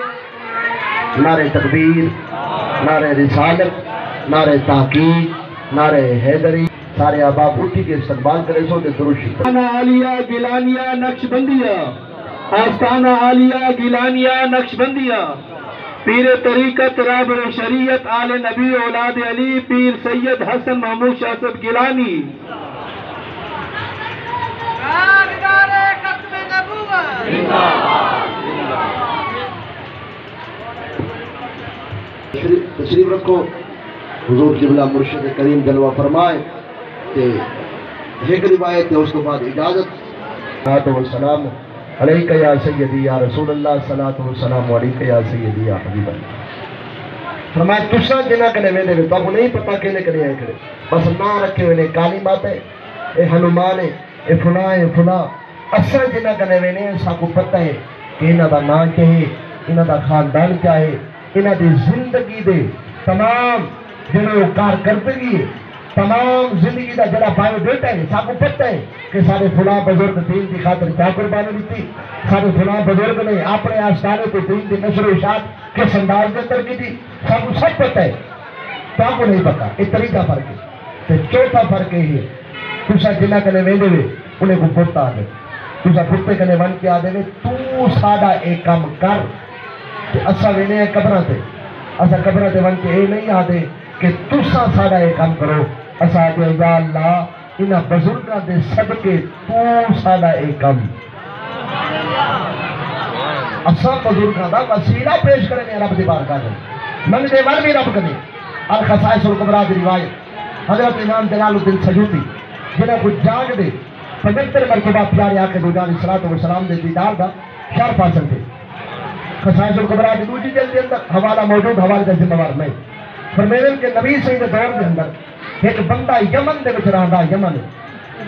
نعرے تکبیر نعرے رسالت نعرے تحقیق نعرے حیدری سارے احباب اٹھی کے استقبال کرے سو دے دروشی آستانہ عالیہ گیلانیہ نقشبندیہ آستانہ عالیہ گیلانیہ نقشبندیہ پیر طریقت رابر شریعت آل نبی اولاد علی پیر سید حسن محمود شاہ صاحب گیلانی تشریف رکھو حضور قبلہ مرشد کریم جلوہ فرمائے کہ ایک روایت ہے اس کے بعد اجازت صلاۃ و سلام علیک یا سیدی یا رسول اللہ صلاۃ و سلام علیک یا سیدی یا حبیب اللہ فرمایا تسا جنہ کنے ویندے وے تو نہیں پتہ کنے کنے آئے کھڑے بس نہ رکھے ہوئے کالی ماتا ہے اے ہنومان ہے اے فلاں اصل جنہ کنے ویندے سا کو پتہ ہے کہ انہاں دا نام کیا ہے انہاں دا خاندان کیا ہے انہاں دی زندگی دے تمام جنہوں کارکردگی ہے تمام زندگی دا جڑا بایو ڈیٹا ہے سب کو پتہ ہے کہ سارے فلاں بزرگ دین کی خاطر کیا قربانی دیتی سارے فلاں بزرگ نے اپنے آستانے کو دین کی نشر و اشاعت کس انداز کے اندر کی تھی سب کو سب پتہ ہے تو آپ کو نہیں پتا یہ طریقہ فرق ہے تو چوتھا فرق یہ ہے تسا جنہ کنے ویندے وے انہیں کو پتا آ دے تسا پتے کنے ون کے آ دے تو ساڈا ایک کام کر کہ اسا وینے ہیں قبراں تے اسا قبراں تے ون کے اے نہیں آ دے کہ تسا ساڈا ایک کام کرو اسا دے یا اللہ انہاں بزرگاں دے صدقے تو ساڈا ایک کام اسا بزرگاں دا وسیلہ پیش کریں رب دی بارگاہ میں من دے ور بھی رب کرے الخصائص الکبریٰ دی روایت حضرت امام جلال الدین سیوطی جنہاں کو جاگ دے 75 مرتبہ پیارے آقا دو جان صلاۃ و سلام دے دیدار دا شرف حاصل تھے خصائص الکبریٰ دی دوسری جلد کے اندر حوالہ موجود حوالے کا ذمہ وار میں فرمیدن کے نبی صحیح دے دور کے اندر ایک بندہ یمن دے وچ رہندا یمن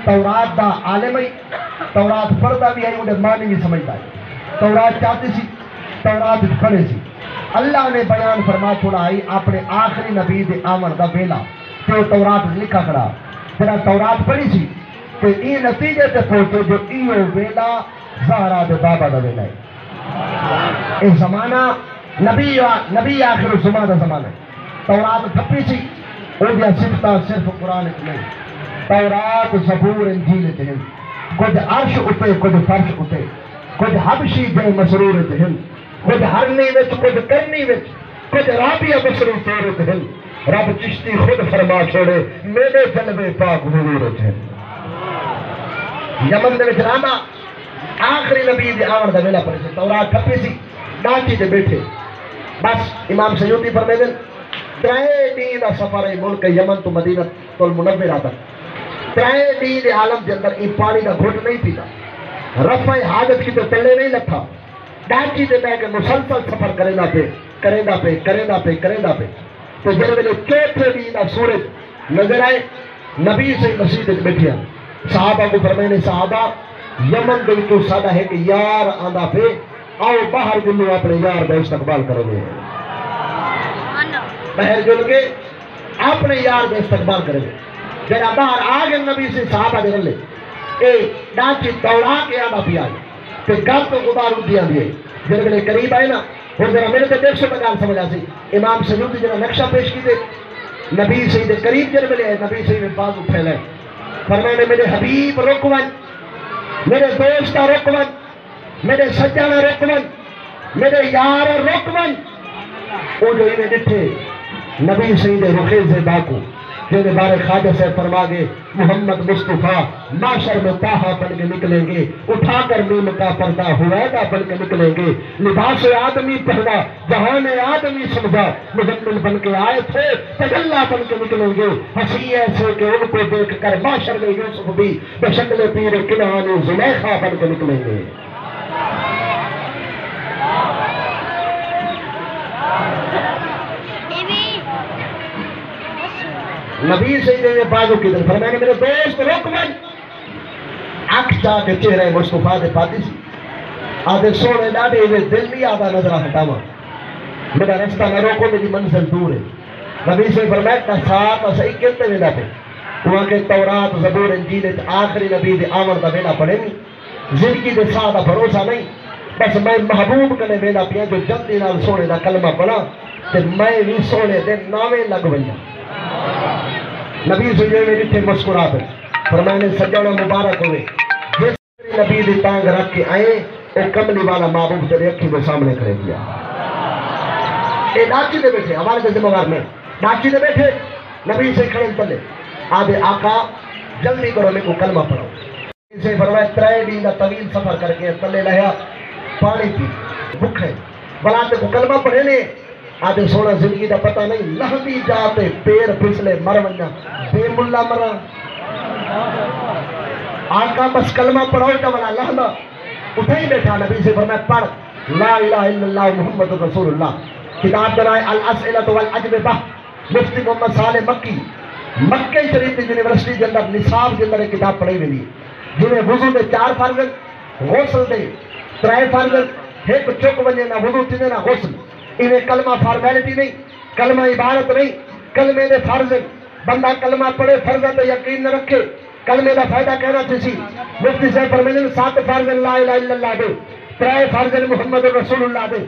تورات دا عالم ہے تورات پڑھدا بھی ہے انہیں معنی بھی سمجھدا ہے تورات چاہتی سی تورات پڑھے سی اللہ نے بیان فرما چھوڑا ہے اپنے آخری نبی دے آمن دا ویلا تو تورات لکھا کھڑا جڑا تورات پڑھی سی تو یہ نتیجے تے پہنچے جو ایو ویلا زہرا دے بابا دا ویلا ہے یہ زمانہ نبی آخر الزمان دا زمانہ ہے تورات پھپی سی وہ دیا صفتہ صرف قرآن نہیں تورات زبور انجیل تہن کچھ عرش اتے کچھ فرش اتے کچھ حبشی جے مسرور تہن کچھ ہرنی وچ کچھ کرنی وچ کچھ رابیہ بسری تیر تہن رب چشتی خود فرما چھوڑے میرے جلوے پاک حضور تہن یمن دے وچ رانا آخری نبی دے آمن دا ویلا پڑے سی تورات پھپی سی ڈانچی دے بیٹھے بس امام سیوطی فرمیدن 3 دن دا سفر ہے ملک یمن تو مدینہ تو المنورہ تک 3 دن دے عالم دے اندر این پانی دا گھٹ نہیں پیتا رفع حاجت کی تو تلے نہیں لٹھا ڈانچی دے بے کے مسلسل سفر کریندا پہ تو جن ویلے چوتھے دن دا سورج نظر آئے نبی سے مسجد وچ بیٹھے صحابہ کو فرمائے صحابہ یمن دے وچوں ساڈا ہے کہ یار آندا پہ آؤ باہر جلو اپنے یار دا استقبال کرو گے باہر جل کے اپنے یار دا استقبال کرو گے جڑا باہر آ گئے نبی سے صحابہ دے رلے اے ڈانچی دوڑا کے آندا پہ آ گئے کہ گل تو غبار اٹھی آندی ہے جن ویلے قریب آئے نا اور ذرا میرے تے 150 گل سمجھا سی امام سیوطی جڑا نقشہ پیش کیتے نبی صحیح دے قریب جن ویلے آئے نبی صحیح میں بازو پھیلے فرمانے میرے حبیب رک ون میرے دوست رک ون میرے سجن رک ون میرے یار رک ون وہ جو انہیں ڈٹھے نبی صحیح دے رخے سے باکو جنہیں بارے خواجہ سے فرما گے محمد مصطفیٰ معاشر میں تاہا بن کے نکلیں گے اٹھا کر نیم کا پردہ ہوئیدہ بن کے نکلیں گے لباس آدمی پہنا جہان آدمی سمجھا مزمل بن کے آئے تھے تجلہ بن کے نکلیں گے ہنسی ایسے کہ ان کو دیکھ کر معاشر میں یوسف بھی بشکل پیر کنعان زلیخا بن کے نکلیں گے نبی صحیح نے بازو کی طرف فرمایا میرے دوست رک من آنکھ چاہ کے چہرے مصطفیٰ دے پاتی سی آدھے سونے ڈاڑے ہوئے دل بھی آدھا نظرہ ہٹاوا میرا رستہ نہ روکو میری منزل دور ہے نبی صحیح فرمایا تا ساتھ صحیح کہتے ویلا پہ وہاں کے تورات زبور انجیل آخری نبی دے آمن دا ویلا پڑے نہیں زندگی دے ساتھ بھروسہ نہیں بس میں محبوب کنے ویلا پیا جو جلدی نال سونے دا کلمہ پڑھا تے میں بھی سونے دے نامے لگ بھیا نبی سجے میں جتھے مسکرات ہے فرمانے سجانہ مبارک ہوئے جس نبی دی تانگ رکھ کے آئے او کملی والا محبوب تیرے اکھی کے سامنے کرے دیا اے ڈاچی دے بیٹھے ہمارے دے ذمہ وار میں ڈاچی دے بیٹھے نبی سے کھڑے تلے آدھے آقا جلدی کرو میں کو کلمہ پڑھو اسے فرمائے 3 دن دا طویل سفر کر کے تلے لہیا پانی پی بھوکھے بلاتے کو کلمہ پڑھے نے آدھے سونا زندگی دا پتہ نہیں لہدی جاتے پیر پھسلے مر ونجا بے ملا مرا آقا بس کلمہ پڑھو جا والا لہدا اٹھے ہی بیٹھا نبی سے فرمایا پڑھ لا الہ الا اللہ محمد رسول اللہ کتاب درائے الاسئلۃ والاجوبہ مفتی محمد صالح مکی مکہ شریف یونیورسٹی کے اندر نصاب کے اندر ایک کتاب پڑھی ہوئی جنہیں وضو دے 4 فرض غسل دے 3 فرض ایک چک ونجے نہ وضو تھے نہ غسل انہیں کلمہ فارمیلٹی نہیں کلمہ عبادت نہیں کلمے دے فرض بندہ کلمہ پڑھے فرض تے یقین نہ رکھے کلمے دا فائدہ کہنا چاہیے مفتی صاحب فرمائیں 7 فرض لا الہ الا اللہ دے 3 فرض محمد رسول اللہ دے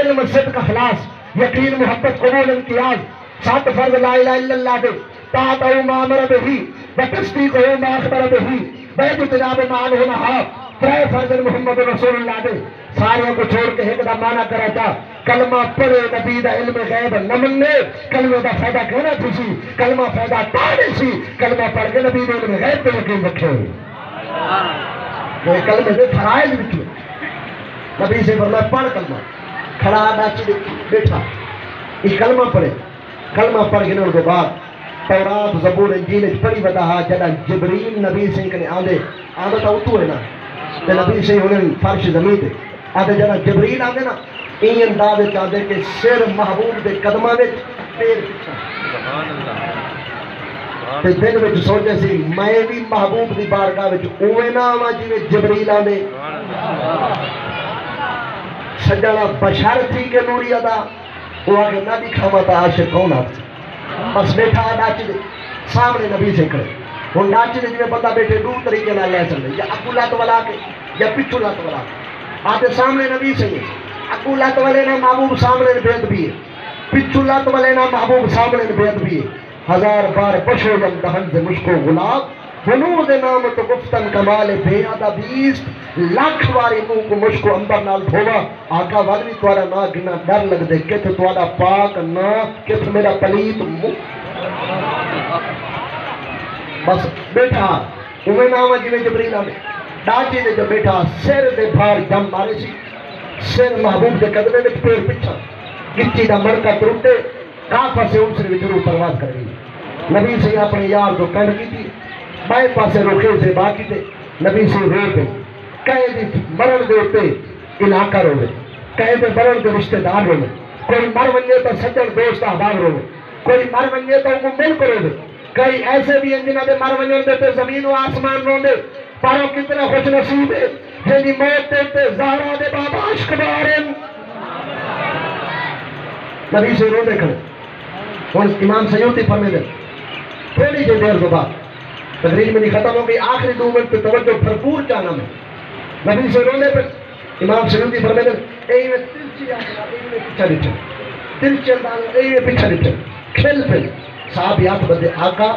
علم صدق اخلاص یقین محبت قبول امتیاز 7 فرض لا الہ الا اللہ دے طاعت او ما امر به وتصدیق او ما اخبر به بعد جناب ما عنہ نہا 3 فرض محمد رسول اللہ دے سارے کو چھوڑ کے ایک دا معنی کرا تھا کلمہ پڑھے نبی دا علم غیب نہ مننے کلمہ دا فائدہ کہنا تھی کلمہ فائدہ تاڑے سی کلمہ پڑھ کے نبی دا علم غیب پہ یقین رکھے وہ کلمہ دے فرائض لکھے نبی سے فرمایا پڑھ کلمہ کھڑا ناچ بیٹھا یہ کلمہ پڑھے کلمہ پڑھ کے کے بعد تورات زبور انجیل پڑھی بتا جدا جبریل نبی سے کنے آندے آندے تو تو ہے نا تے نبی سے انہیں فرش زمین تے آندے جدا جبریل آندے نا این انداز چاہتے کہ سر محبوب دے قدمہ وچ پیر پیچھا سبحان اللہ تے دل وچ سوچے سی میں بھی محبوب دی بارگاہ وچ اوے نہ آواں جویں جبریل آندے سجنا بشر تھی کہ نوری ادا وہ آگے نہ دکھاوا تا عاشق کون آپ بس بیٹھا ناچ دے سامنے نبی سے کرے وہ ناچ دے جویں بندہ بیٹھے دو طریقے نہ لے سکتے یا اکو لات والا کے یا پچھو لات والا آتے سامنے نبی سے اکو لات والے نا محبوب سامنے بیعت بھی ہے پچھو لات والے نا محبوب سامنے بیعت بھی ہے 1000 بار بشو لم دہن سے مشکو گلاب ونور دے نام تو گفتن کمال بے ادبیست لاکھ واری منہ کو مشکو اندر نال دھووا آقا وادوی توارا نا گنا ڈر لگ دے کہ تو توارا پاک نا کہ تو میرا پلیت منہ بس بیٹھا اوے نام جویں جبریل آنے ڈاچی دے جو بیٹھا سر دے بھار جم مارے سی سر محبوب دے قدمے میں پیر پچھا گچی دا مرکہ ترٹے کافا سے ان سے وچرو پرواز کر گئی نبی سے اپنے یار کو کہنے کی تھی بائیں پاسے روکے سے باقی تھے نبی سے رو پہ کہے دی مرن دے پہ علاقہ رو گئے کہے دے مرن دے رشتہ دار رو گئے کوئی مر ونجے تو سجن دوست احباب رو گئے کوئی مر ونجے تو وہ ملک رو گئے کئی ایسے بھی ہیں جنہاں دے مر ونجے تے زمین و آسمان رو گئے پاروں کتنا خوش نصیب ہے جنہی موت تے زہرا دے بابا عشق بارن نبی سے رو دے کھڑے اور امام سیوطی فرمے دے تھوڑی جو دیر دو بعد تقریر میں نہیں ختم ہو گئی آخری 2 منٹ پہ توجہ بھرپور جانا میں نبی سے رونے پر امام سیوطی فرمے دے اے میں تلچی آگا اے میں پچھا لچھا تلچی انداز اے میں پچھا لچھا کھل پہ صاحب یاد بدے آقا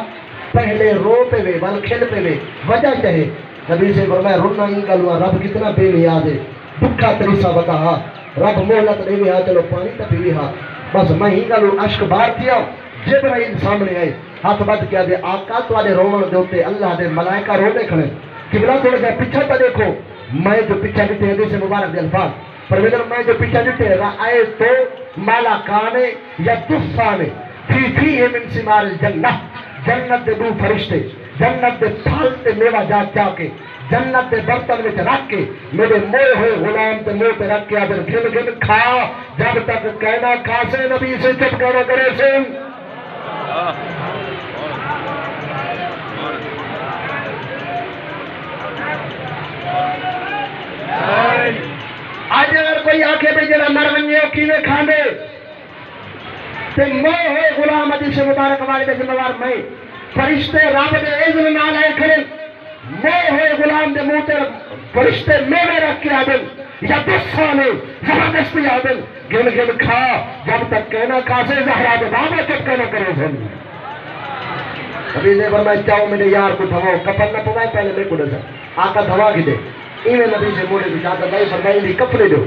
پہلے رو پہ وے بل کھل پہ وے وجہ چاہے نبی سے فرمایا رونا ہی گلوا رب کتنا بے نیاز ہے دکھا تریسا بتا رب محلت نہیں ہا چلو پانی تا پی ہا بس میں ہی گلو عشق بار کیا جبرائیل سامنے آئے ہاتھ بد کیا دے آقا تو آدھے رومن دے ہوتے اللہ دے ملائکہ رو دے کھڑے قبلہ تھوڑے جائے پیچھا تا دیکھو میں جو پیچھا جتے حدیث مبارک دے الفاظ پرویدر میں جو پیچھا جتے رائے تو مالا کانے یا دفانے فی من سمار الجنہ جنت دے 2 فرشتے جنت دے پھالتے میوہ جات جا کے جنت دے برتن میں رکھ کے میرے موہ ہوئے غلام تے موہ تے رکھ کے آدھر گھن گھن کھا جب تک کہنا کھا سے نبی سے چپ کہنا کرے سے آج اگر کوئی آنکھیں پہ جنہ مر ونجے ہو کیوے کھاندے تے موہ ہوئے غلام حدیث مبارک والے ذمہ وار میں فرشتے رب دے اذن نال آئے کھڑے موہ ہوئے غلام دے منہ تے فرشتے میوے رکھ کے آدن یا دسانے زبردستی آدن گن گن کھا جب تک کہنا کھا سے زہرا دے بابا چپ کہنا کرے سن ابھی نے فرمایا چاہو میرے یار کو دھواؤ کفن نہ پوائے پہلے میں کو نظر آقا دھوا کی دے ایویں نبی سے موڑے بھی چاہتا بھائی فرمائی دی کفنے دو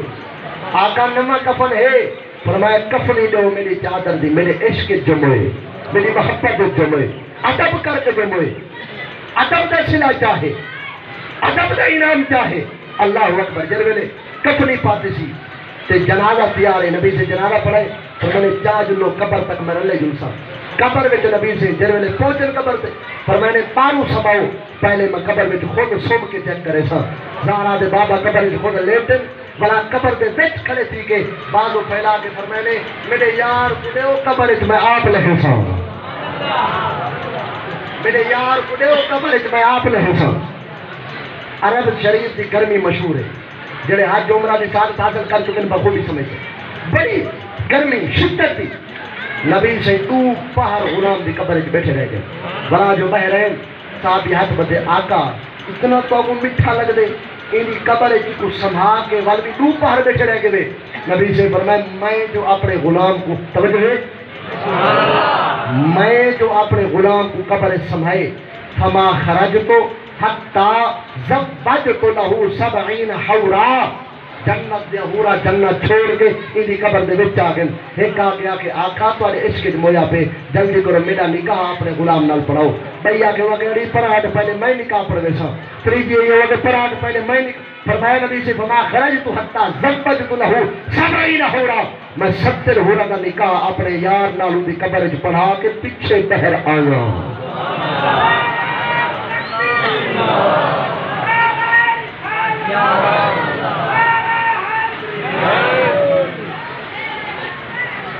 آقا نما کفن ہے فرمایا کفنی دو میری چادر دی میرے عشق جمعے میری محبت جمعے ادب کر کے جمعے ادب دا صلہ چاہے ادب دا انعام چاہے اللہ اکبر جلوے نے کفنی پاتے سی تے جنازہ تیار ہے نبی سے جنازہ پڑھائے فرمانے جاج لو قبر تک میں لے جلسا قبر وچ نبی سے جڑے ویلے پہنچن قبر تے فرمانے پارو سماؤ پہلے میں قبر وچ خود سوم کے چیک کرے سا زہرا دے بابا قبر وچ خود لیٹن بلا قبر دے وچ کھڑے تھی کے بازو پھیلا کے فرمانے میرے یار کڈیو قبر وچ میں آپ لے سا میرے یار کڈیو قبر وچ میں آپ لے سا عرب شریف دی گرمی مشہور ہے جڑے حج عمرہ دی سعادت حاصل کر چکے ہیں بخوبی سمجھتے بڑی گرمی شدت تھی نبی سے تو پہر غلام دی قبر وچ بیٹھے رہ گئے بڑا جو بہ رہے صحابی ہاتھ بدے آقا اتنا تو کو میٹھا لگ دے ان قبر وچ کو سنبھا کے ول بھی تو پہر بیٹھے رہ گئے نبی سے فرمایا میں جو اپنے غلام کو توجہ ہے میں جو اپنے غلام کو قبر سنبھائے فما خرجتو حتی زبجت لہو 70 حورا جنت دے حورا جنت چھوڑ کے انہی قبر دے وچ آ گئے ایک آ گیا کہ آقا تواڈے عشق وچ مویا پہ جلدی کرو میرا نکاح اپنے غلام نال پڑھاؤ بھئی آ کے وہ کہ پراڈ پہلے میں نکاح پڑھ ویسا تیجی یہ وہ کہ پراڈ پہلے میں فرمایا نبی سے فما خرجت حتی زبجت لہو 70 حورا میں 70 حورا دا نکاح اپنے یار نال دی قبر وچ پڑھا کے پیچھے بہر آیا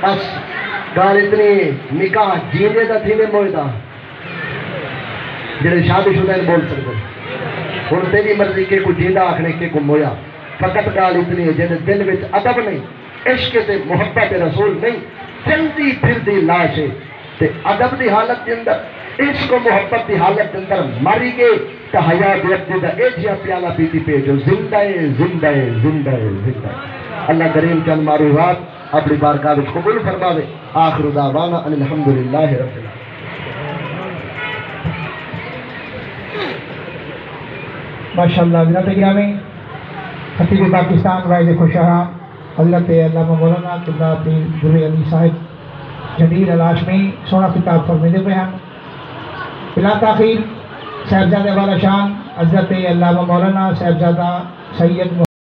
بس گال اتنی نکاح جینے دا تھی میں موئدہ جنہیں شادی شدہ ہیں بول سکتے ہوں تیری مرضی کے کو جیندہ آکھنے کے کو مویا فقط گال اتنی ہے جنہیں دل وچ ادب نہیں عشق سے محبت رسول نہیں چلتی پھر دی لاش ہے تے ادب دی حالت کے اندر عشق و محبت دی حالت کے اندر ماری گئے تو حیات وقت دا ایجیا پیالہ پیتی پہ جو زندہ ہے زندہ ہے زندہ ہے زندہ ہے اللہ کریم چند معروفات اپنی بارگاہ وچ قبول فرماوے آخر دعوانا ان الحمدللہ رب العالمین ماشاءاللہ حضرت گرامی خطیب پاکستان وائز خوشہاں حضرت علامہ مولانا قبلہ پیر در علی صاحب جمیل الہاشمی سونا خطاب فرمیدے پہ ہم بلا تاخیر صاحبزادہ والا شان حضرت علامہ مولانا صاحبزادہ سید